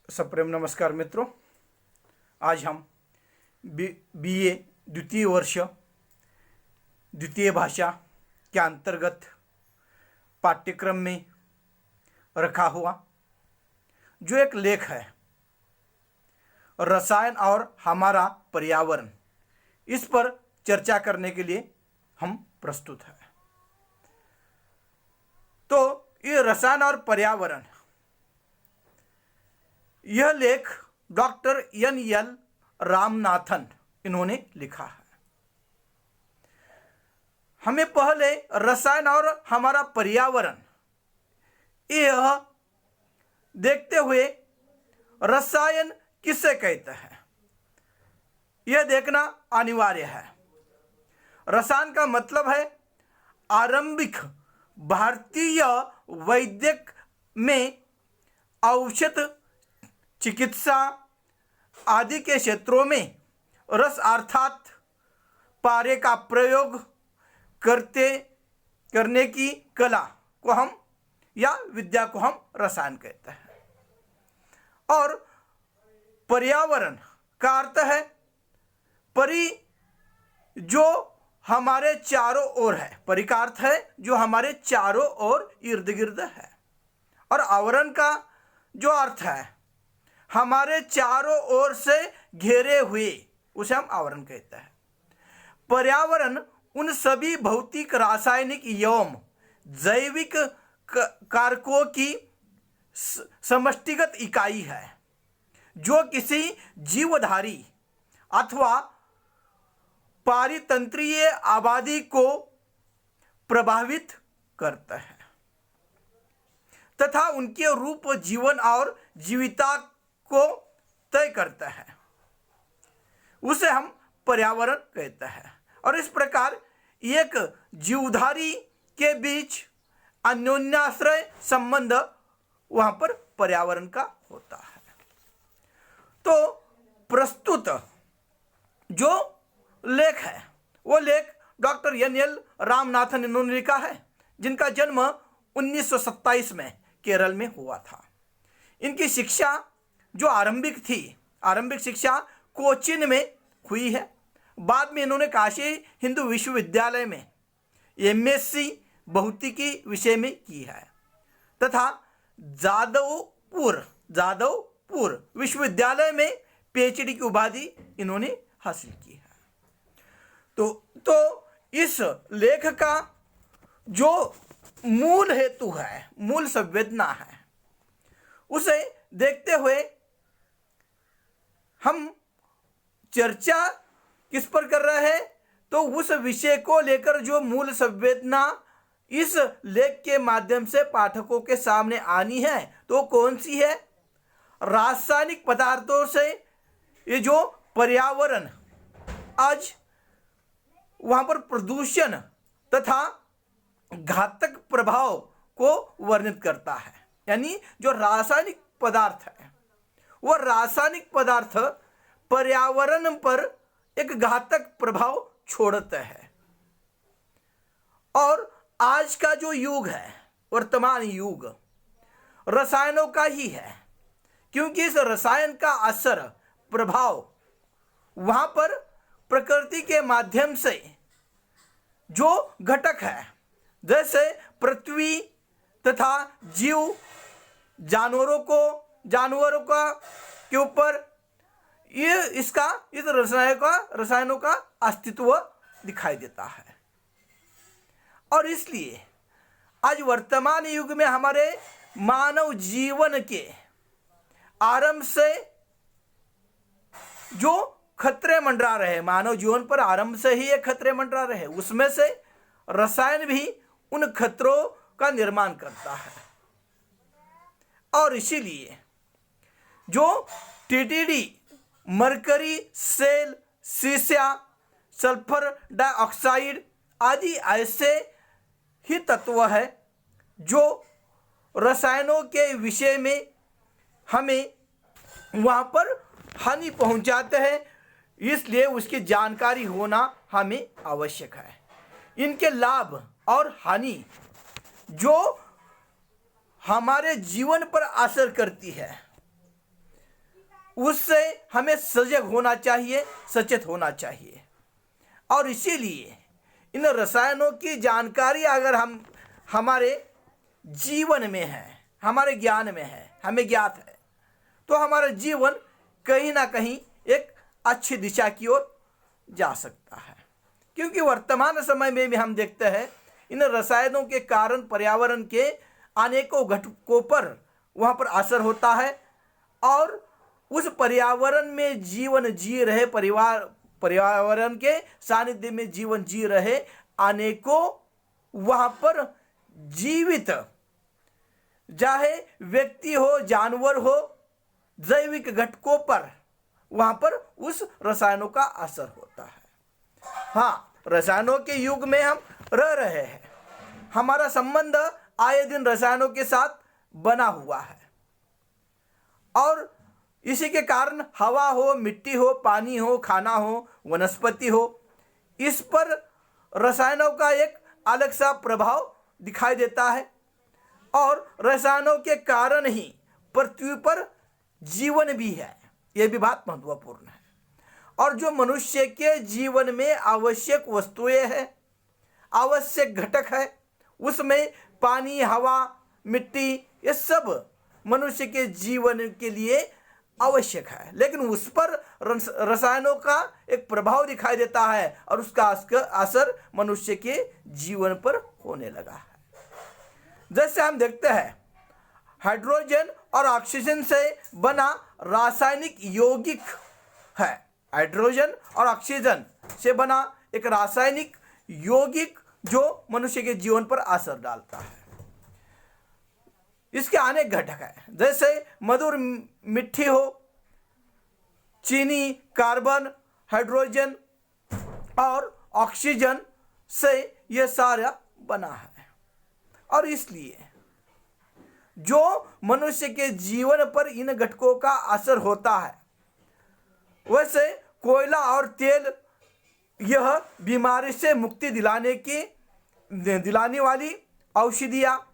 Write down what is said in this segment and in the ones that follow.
सप्रेम नमस्कार मित्रों। आज हम बीए द्वितीय वर्ष द्वितीय भाषा के अंतर्गत पाठ्यक्रम में रखा हुआ जो एक लेख है रसायन और हमारा पर्यावरण, इस पर चर्चा करने के लिए हम प्रस्तुत हैं। तो ये रसायन और पर्यावरण, यह लेख डॉक्टर N.L. रामनाथन इन्होंने लिखा है। हमें पहले रसायन और हमारा पर्यावरण यह देखते हुए रसायन किसे कहते हैं यह देखना अनिवार्य है। रसायन का मतलब है आरंभिक भारतीय वैद्यक में औषध, चिकित्सा आदि के क्षेत्रों में रस अर्थात पारे का प्रयोग करने की कला को हम या विद्या को हम रसायन कहते हैं। और पर्यावरण का अर्थ है परि, जो हमारे चारों ओर है। परि का अर्थ है जो हमारे चारों ओर इर्द गिर्द है, और आवरण का जो अर्थ है हमारे चारों ओर से घेरे हुए, उसे हम आवरण कहते हैं। पर्यावरण उन सभी भौतिक, रासायनिक एवं जैविक कारकों की समष्टिगत इकाई है जो किसी जीवधारी अथवा पारितंत्रीय आबादी को प्रभावित करता है तथा उनके रूप, जीवन और जीविता को तय करता है, उसे हम पर्यावरण कहते हैं। और इस प्रकार एक जीवधारी के बीच अन्योन्याश्रय संबंध वहां पर पर्यावरण का होता है। तो प्रस्तुत जो लेख है वो लेख डॉक्टर N.L. रामनाथन इन्होंने लिखा है, जिनका जन्म 1927 में केरल में हुआ था। इनकी शिक्षा जो आरंभिक शिक्षा कोचीन में हुई है। बाद में इन्होंने काशी हिंदू विश्वविद्यालय में MSc भौतिकी विषय में की है तथा जादवपुर विश्वविद्यालय में PhD की उपाधि इन्होंने हासिल की है। तो इस लेख का जो मूल हेतु है, मूल संवेदना है, उसे देखते हुए हम चर्चा किस पर कर रहे हैं, तो उस विषय को लेकर जो मूल संवेदना इस लेख के माध्यम से पाठकों के सामने आनी है तो कौन सी है? रासायनिक पदार्थों से ये जो पर्यावरण आज वहां पर प्रदूषण तथा घातक प्रभाव को वर्णित करता है। यानी जो रासायनिक पदार्थ है वो रासायनिक पदार्थ पर्यावरण पर एक घातक प्रभाव छोड़ता है। और आज का जो युग है, वर्तमान युग रसायनों का ही है, क्योंकि इस रसायन का असर, प्रभाव वहां पर प्रकृति के माध्यम से जो घटक है, जैसे पृथ्वी तथा जीव जानवरों का के ऊपर इस रसायनों का अस्तित्व दिखाई देता है। और इसलिए आज वर्तमान युग में हमारे मानव जीवन के आरंभ से जो खतरे मंडरा रहे, मानव जीवन पर आरंभ से ही ये खतरे मंडरा रहे, उसमें से रसायन भी उन खतरों का निर्माण करता है। और इसीलिए जो TTD, मरकरी, सेल, सीसा, सल्फर डाइऑक्साइड आदि ऐसे ही तत्व है जो रसायनों के विषय में हमें वहाँ पर हानि पहुँचाते हैं, इसलिए उसकी जानकारी होना हमें आवश्यक है। इनके लाभ और हानि जो हमारे जीवन पर असर करती है, उससे हमें सजग होना चाहिए, सचेत होना चाहिए। और इसीलिए इन रसायनों की जानकारी अगर हम हमारे जीवन में है, हमारे ज्ञान में है, हमें ज्ञात है, तो हमारा जीवन कहीं ना कहीं एक अच्छी दिशा की ओर जा सकता है। क्योंकि वर्तमान समय में भी हम देखते हैं इन रसायनों के कारण पर्यावरण के अनेकों घटकों पर वहाँ पर असर होता है और उस पर्यावरण में जीवन जी रहे पर्यावरण के सानिध्य में जीवन जी रहे अनेकों वहाँ पर जीवित, चाहे व्यक्ति हो, जानवर हो, जैविक घटकों पर वहाँ पर उस रसायनों का असर होता है। हाँ, रसायनों के युग में हम रह रहे हैं, हमारा संबंध आए दिन रसायनों के साथ बना हुआ है और इसी के कारण हवा हो, मिट्टी हो, पानी हो, खाना हो, वनस्पति हो, इस पर रसायनों का एक अलग सा प्रभाव दिखाई देता है और रसायनों के कारण ही पृथ्वी पर जीवन भी है। यह भी बात महत्वपूर्ण है। और जो मनुष्य के जीवन में आवश्यक वस्तुएं हैं, आवश्यक घटक है, उसमें पानी, हवा, मिट्टी, ये सब मनुष्य के जीवन के लिए आवश्यक है, लेकिन उस पर रसायनों का एक प्रभाव दिखाई देता है और उसका असर मनुष्य के जीवन पर होने लगा है। जैसे हम देखते हैं हाइड्रोजन और ऑक्सीजन से बना रासायनिक यौगिक है। हाइड्रोजन और ऑक्सीजन से बना एक रासायनिक यौगिक जो मनुष्य के जीवन पर असर डालता है। इसके अनेक घटक हैं, जैसे मधुर मिट्टी हो, चीनी, कार्बन, हाइड्रोजन और ऑक्सीजन से यह सारा बना है। और इसलिए जो मनुष्य के जीवन पर इन घटकों का असर होता है, वैसे कोयला और तेल यह बीमारी से मुक्ति दिलाने वाली औषधियाँ,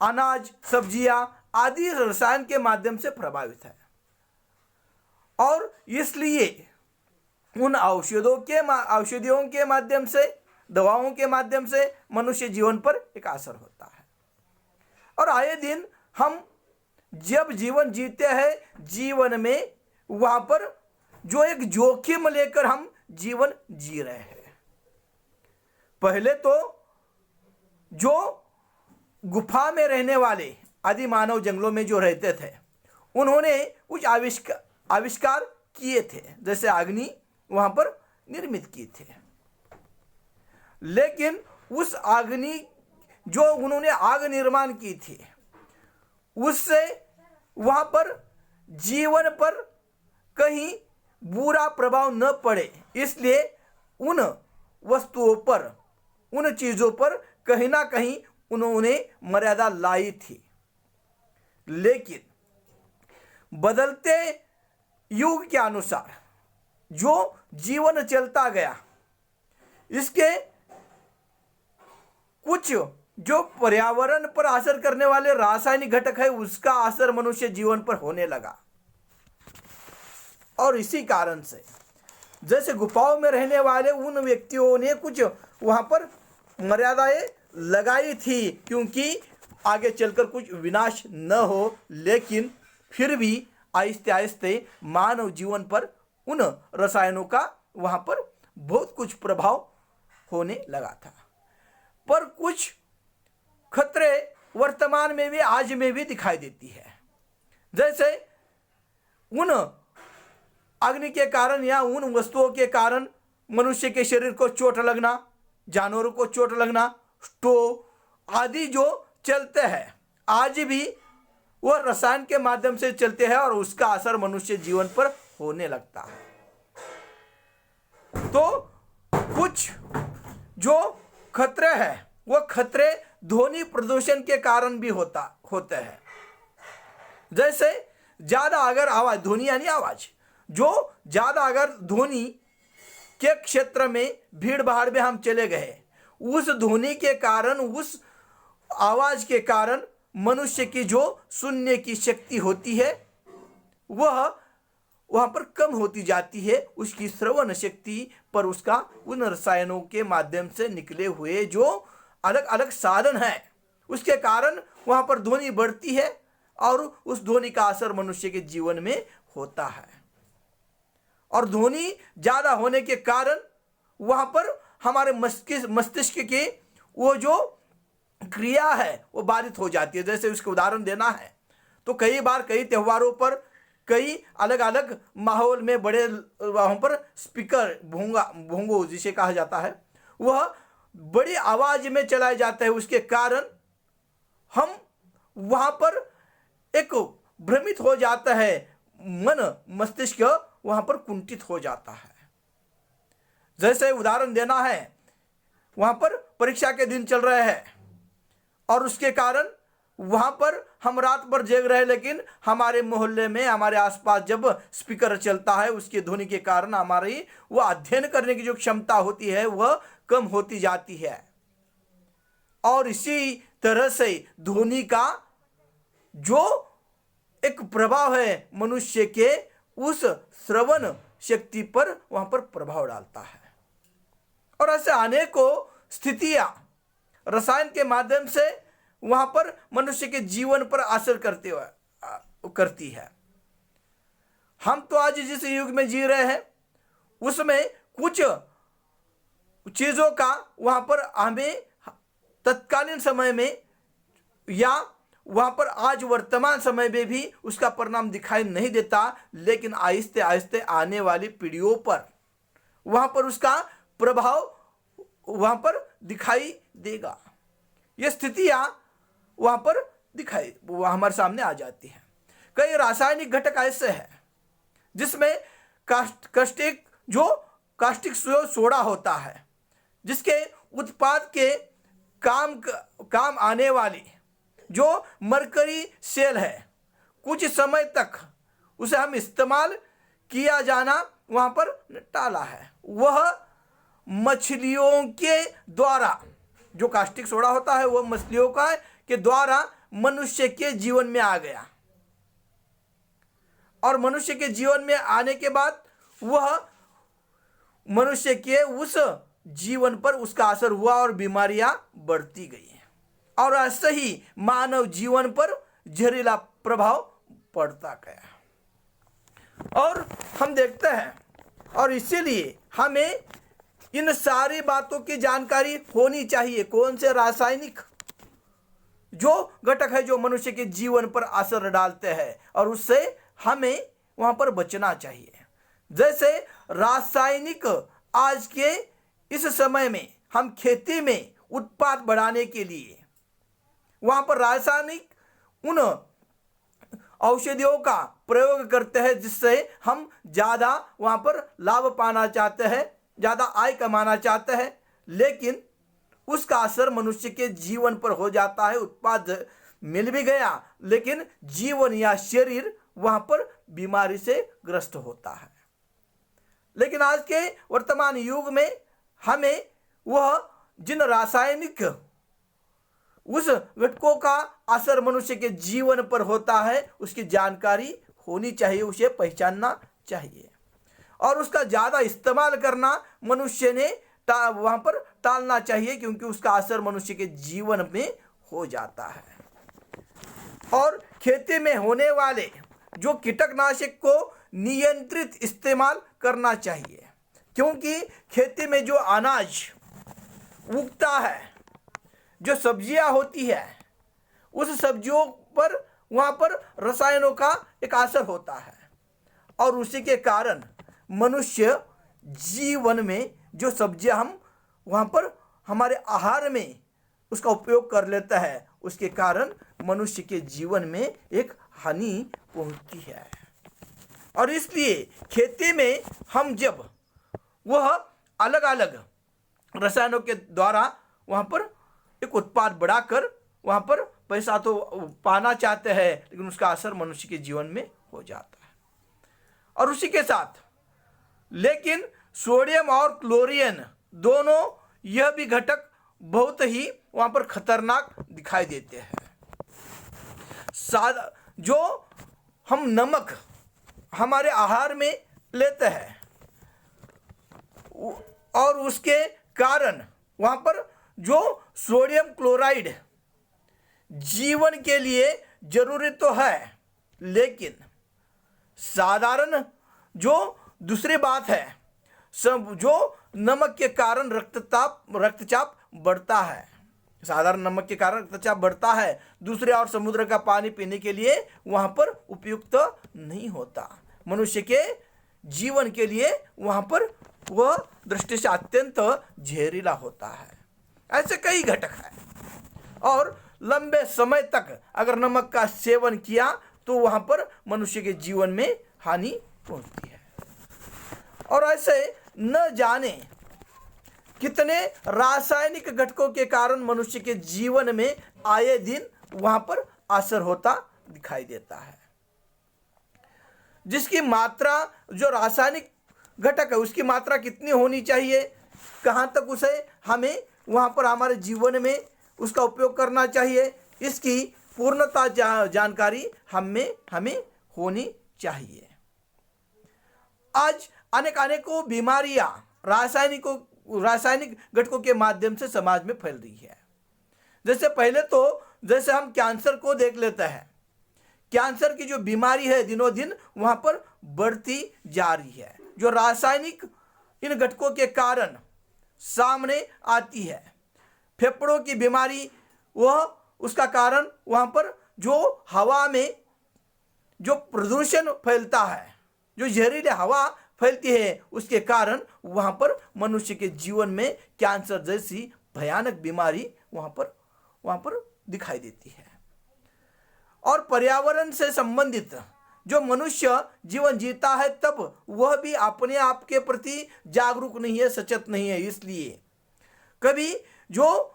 अनाज, सब्जियां आदि रसायन के माध्यम से प्रभावित है और इसलिए उन औषधियों के माध्यम से, दवाओं के माध्यम से मनुष्य जीवन पर एक असर होता है। और आए दिन हम जब जीवन जीते हैं, जीवन में वहाँ पर जो एक जोखिम लेकर हम जीवन जी रहे हैं। पहले तो जो गुफा में रहने वाले आदि मानव जंगलों में जो रहते थे, उन्होंने कुछ आविष्कार किए थे, जैसे अग्नि वहाँ पर निर्मित किए थे। लेकिन उस अग्नि जो उन्होंने आग निर्माण की थी, उससे वहाँ पर जीवन पर कहीं बुरा प्रभाव न पड़े, इसलिए उन वस्तुओं पर, उन चीज़ों पर कहीं ना कहीं उन्होंने मर्यादा लाई थी। लेकिन बदलते युग के अनुसार जो जीवन चलता गया, इसके कुछ जो पर्यावरण पर असर करने वाले रासायनिक घटक है, उसका असर मनुष्य जीवन पर होने लगा। और इसी कारण से जैसे गुफाओं में रहने वाले उन व्यक्तियों ने कुछ वहाँ पर मर्यादाएं लगाई थी, क्योंकि आगे चलकर कुछ विनाश न हो, लेकिन फिर भी आहिस्ते आहिस्ते मानव जीवन पर उन रसायनों का वहाँ पर बहुत कुछ प्रभाव होने लगा था। पर कुछ खतरे वर्तमान में भी, आज में भी दिखाई देती है। जैसे उन अग्नि के कारण या उन वस्तुओं के कारण मनुष्य के शरीर को चोट लगना, जानवरों को चोट लगना, स्टोव आदि जो चलते हैं, आज भी वह रसायन के माध्यम से चलते हैं और उसका असर मनुष्य जीवन पर होने लगता है। तो कुछ जो खतरे हैं, वह खतरे ध्वनि प्रदूषण के कारण भी होते हैं। जैसे ज़्यादा अगर आवाज़, ध्वनि यानी आवाज़, जो ज़्यादा अगर ध्वनि के क्षेत्र में भीड़ भाड़ में हम चले गए, उस ध्वनि के कारण, उस आवाज़ के कारण मनुष्य की जो सुनने की शक्ति होती है वह वहाँ पर कम होती जाती है। उसकी श्रवण शक्ति पर उसका उन रसायनों के माध्यम से निकले हुए जो अलग अलग साधन हैं, उसके कारण वहाँ पर ध्वनि बढ़ती है और उस ध्वनि का असर मनुष्य के जीवन में होता है। और ध्वनि ज़्यादा होने के कारण वहाँ पर हमारे मस्तिष्क की वो जो क्रिया है वो बाधित हो जाती है। जैसे उसका उदाहरण देना है तो कई बार कई त्योहारों पर कई अलग अलग माहौल में बड़े वहाँ पर स्पीकर भोंगो जिसे कहा जाता है वह बड़ी आवाज में चलाए जाता है। उसके कारण हम वहाँ पर एक भ्रमित हो जाता है, मन मस्तिष्क वहाँ पर कुंठित हो जाता है। जैसे उदाहरण देना है, वहाँ पर परीक्षा के दिन चल रहे हैं और उसके कारण वहाँ पर हम रात भर जग रहे हैं, लेकिन हमारे मोहल्ले में हमारे आसपास जब स्पीकर चलता है उसके ध्वनि के कारण हमारी वह अध्ययन करने की जो क्षमता होती है वह कम होती जाती है। और इसी तरह से ध्वनि का जो एक प्रभाव है मनुष्य के उस श्रवण शक्ति पर वहाँ पर प्रभाव डालता है। और ऐसे अनेकों स्थितियाँ रसायन के माध्यम से वहाँ पर मनुष्य के जीवन पर असर करती है। हम तो आज जिस युग में जी रहे हैं उसमें कुछ चीज़ों का वहाँ पर हमें तत्कालीन समय में या वहाँ पर आज वर्तमान समय में भी उसका परिणाम दिखाई नहीं देता, लेकिन आहिस्ते आहिस्ते आने वाली पीढ़ियों पर वहाँ पर उसका प्रभाव वहाँ पर दिखाई देगा। ये स्थितियाँ वहाँ पर हमारे सामने आ जाती हैं। कई रासायनिक घटक ऐसे हैं जिसमें कास्टिक सोडा होता है, जिसके उत्पाद के काम आने वाली जो मरकरी सेल है, कुछ समय तक उसे हम इस्तेमाल किया जाना वहाँ पर टाला है। वह मछलियों के द्वारा जो कास्टिक सोडा होता है वह मछलियों के द्वारा मनुष्य के जीवन में आ गया, और मनुष्य के जीवन में आने के बाद वह मनुष्य के उस जीवन पर उसका असर हुआ और बीमारियां बढ़ती गई हैं, और ऐसे ही मानव जीवन पर जहरीला प्रभाव पड़ता गया। और हम देखते हैं, और इसीलिए हमें इन सारी बातों की जानकारी होनी चाहिए। कौन से रासायनिक जो घटक है जो मनुष्य के जीवन पर असर डालते हैं, और उससे हमें वहां पर बचना चाहिए। जैसे रासायनिक आज के इस समय में हम खेती में उत्पाद बढ़ाने के लिए वहां पर रासायनिक उन औषधियों का प्रयोग करते हैं जिससे हम ज़्यादा वहां पर लाभ पाना चाहते हैं, ज़्यादा आय कमाना चाहते हैं, लेकिन उसका असर मनुष्य के जीवन पर हो जाता है। उत्पाद मिल भी गया लेकिन जीवन या शरीर वहां पर बीमारी से ग्रस्त होता है। लेकिन आज के वर्तमान युग में हमें वह जिन रासायनिक उस घटकों का असर मनुष्य के जीवन पर होता है उसकी जानकारी होनी चाहिए, उसे पहचानना चाहिए, और उसका ज़्यादा इस्तेमाल करना मनुष्य ने वहाँ पर टालना चाहिए, क्योंकि उसका असर मनुष्य के जीवन में हो जाता है। और खेती में होने वाले जो कीटनाशक को नियंत्रित इस्तेमाल करना चाहिए, क्योंकि खेती में जो अनाज उगता है, जो सब्जियां होती है, उस सब्जियों पर वहाँ पर रसायनों का एक असर होता है, और उसी के कारण मनुष्य जीवन में जो सब्जियां हम वहाँ पर हमारे आहार में उसका उपयोग कर लेता है, उसके कारण मनुष्य के जीवन में एक हानि पहुँचती है। और इसलिए खेती में हम जब वह अलग अलग रसायनों के द्वारा वहाँ पर एक उत्पाद बढ़ाकर वहाँ पर पैसा तो पाना चाहते हैं, लेकिन उसका असर मनुष्य के जीवन में हो जाता है। और उसी के साथ लेकिन सोडियम और क्लोरीन दोनों यह भी घटक बहुत ही वहाँ पर खतरनाक दिखाई देते हैं। जो हम नमक हमारे आहार में लेते हैं और उसके कारण वहाँ पर जो सोडियम क्लोराइड जीवन के लिए जरूरी तो है, लेकिन साधारण जो दूसरी बात है, सब जो नमक के कारण रक्तचाप बढ़ता है, साधारण नमक के कारण रक्तचाप बढ़ता है, दूसरे और समुद्र का पानी पीने के लिए वहाँ पर उपयुक्त नहीं होता। मनुष्य के जीवन के लिए वहाँ पर वह दृष्टि से अत्यंत जहरीला होता है। ऐसे कई घटक हैं और लंबे समय तक अगर नमक का सेवन किया तो वहाँ पर मनुष्य के जीवन में हानि पहुँचती है। और ऐसे न जाने कितने रासायनिक घटकों के कारण मनुष्य के जीवन में आए दिन वहाँ पर असर होता दिखाई देता है, जिसकी मात्रा, जो रासायनिक घटक है उसकी मात्रा कितनी होनी चाहिए, कहाँ तक उसे हमें वहाँ पर हमारे जीवन में उसका उपयोग करना चाहिए, इसकी पूर्णता जानकारी हमें होनी चाहिए। आज अनेकों बीमारियां रासायनिक घटकों के माध्यम से समाज में फैल रही है। जैसे पहले तो जैसे हम कैंसर को देख लेते हैं, कैंसर की जो बीमारी है दिनों दिन वहाँ पर बढ़ती जा रही है, जो रासायनिक इन घटकों के कारण सामने आती है। फेफड़ों की बीमारी, वह उसका कारण वहाँ पर जो हवा में जो प्रदूषण फैलता है, जो जहरीली हवा फैलती है, उसके कारण वहाँ पर मनुष्य के जीवन में कैंसर जैसी भयानक बीमारी वहाँ पर दिखाई देती है। और पर्यावरण से संबंधित जो मनुष्य जीवन जीता है तब वह भी अपने आप के प्रति जागरूक नहीं है, सचेत नहीं है। इसलिए कभी जो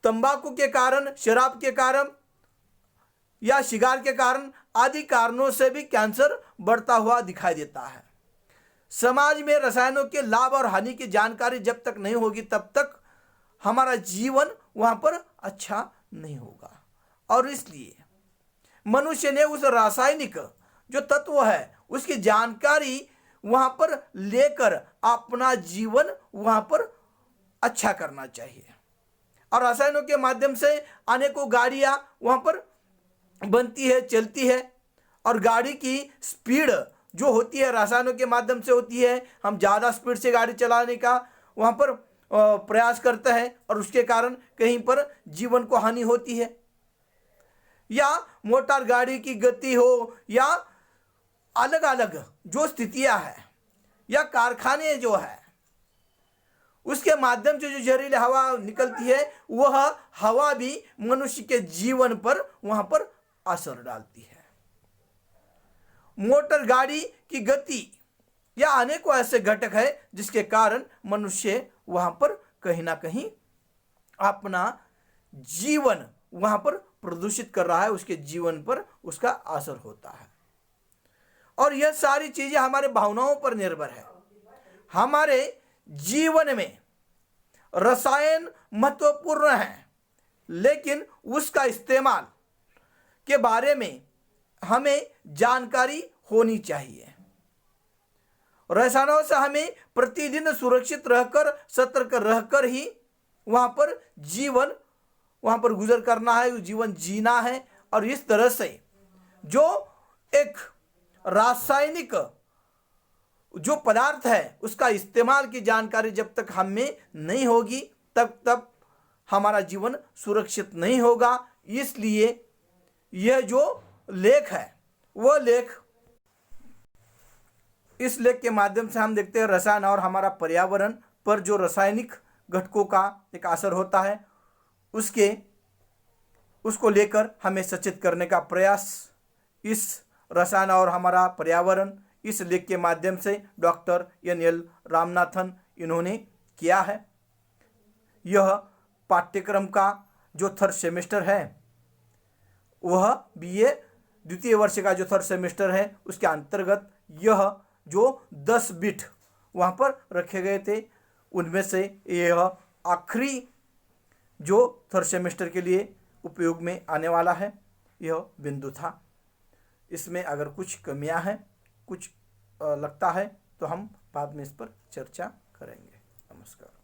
तंबाकू के कारण, शराब के कारण या सिगार के कारण आदि कारणों से भी कैंसर बढ़ता हुआ दिखाई देता है। समाज में रसायनों के लाभ और हानि की जानकारी जब तक नहीं होगी तब तक हमारा जीवन वहाँ पर अच्छा नहीं होगा। और इसलिए मनुष्य ने उस रासायनिक जो तत्व है उसकी जानकारी वहाँ पर लेकर अपना जीवन वहाँ पर अच्छा करना चाहिए। और रसायनों के माध्यम से अनेकों गाड़ियाँ वहाँ पर बनती है, चलती है, और गाड़ी की स्पीड जो होती है रसायनों के माध्यम से होती है। हम ज़्यादा स्पीड से गाड़ी चलाने का वहाँ पर प्रयास करते हैं और उसके कारण कहीं पर जीवन को हानि होती है। या मोटर गाड़ी की गति हो या अलग अलग जो स्थितियाँ हैं या कारखाने जो है उसके माध्यम से जो जहरीली हवा निकलती है वह हवा भी मनुष्य के जीवन पर वहाँ पर असर डालती है। मोटर गाड़ी की गति या अनेकों ऐसे घटक है जिसके कारण मनुष्य वहाँ पर कहीं ना कहीं अपना जीवन वहाँ पर प्रदूषित कर रहा है, उसके जीवन पर उसका असर होता है। और यह सारी चीज़ें हमारे भावनाओं पर निर्भर है। हमारे जीवन में रसायन महत्वपूर्ण है, लेकिन उसका इस्तेमाल के बारे में हमें जानकारी होनी चाहिए। रसायनों से हमें प्रतिदिन सुरक्षित रहकर, सतर्क रहकर ही वहाँ पर जीवन वहाँ पर गुजर करना है, जीवन जीना है। और इस तरह से जो एक रासायनिक जो पदार्थ है उसका इस्तेमाल की जानकारी जब तक हमें नहीं होगी तब हमारा जीवन सुरक्षित नहीं होगा। इसलिए यह जो लेख है वह लेख, इस लेख के माध्यम से हम देखते हैं रसायन और हमारा पर्यावरण पर जो रासायनिक घटकों का एक असर होता है उसको लेकर हमें सचेत करने का प्रयास इस रसायन और हमारा पर्यावरण इस लेख के माध्यम से डॉक्टर NL रामनाथन इन्होंने किया है। यह पाठ्यक्रम का जो थर्ड सेमेस्टर है वह BA द्वितीय वर्ष का जो थर्ड सेमेस्टर है उसके अंतर्गत यह जो 10 बिट वहाँ पर रखे गए थे उनमें से यह आखिरी जो थर्ड सेमेस्टर के लिए उपयोग में आने वाला है यह बिंदु था। इसमें अगर कुछ कमियां हैं कुछ लगता है तो हम बाद में इस पर चर्चा करेंगे। नमस्कार।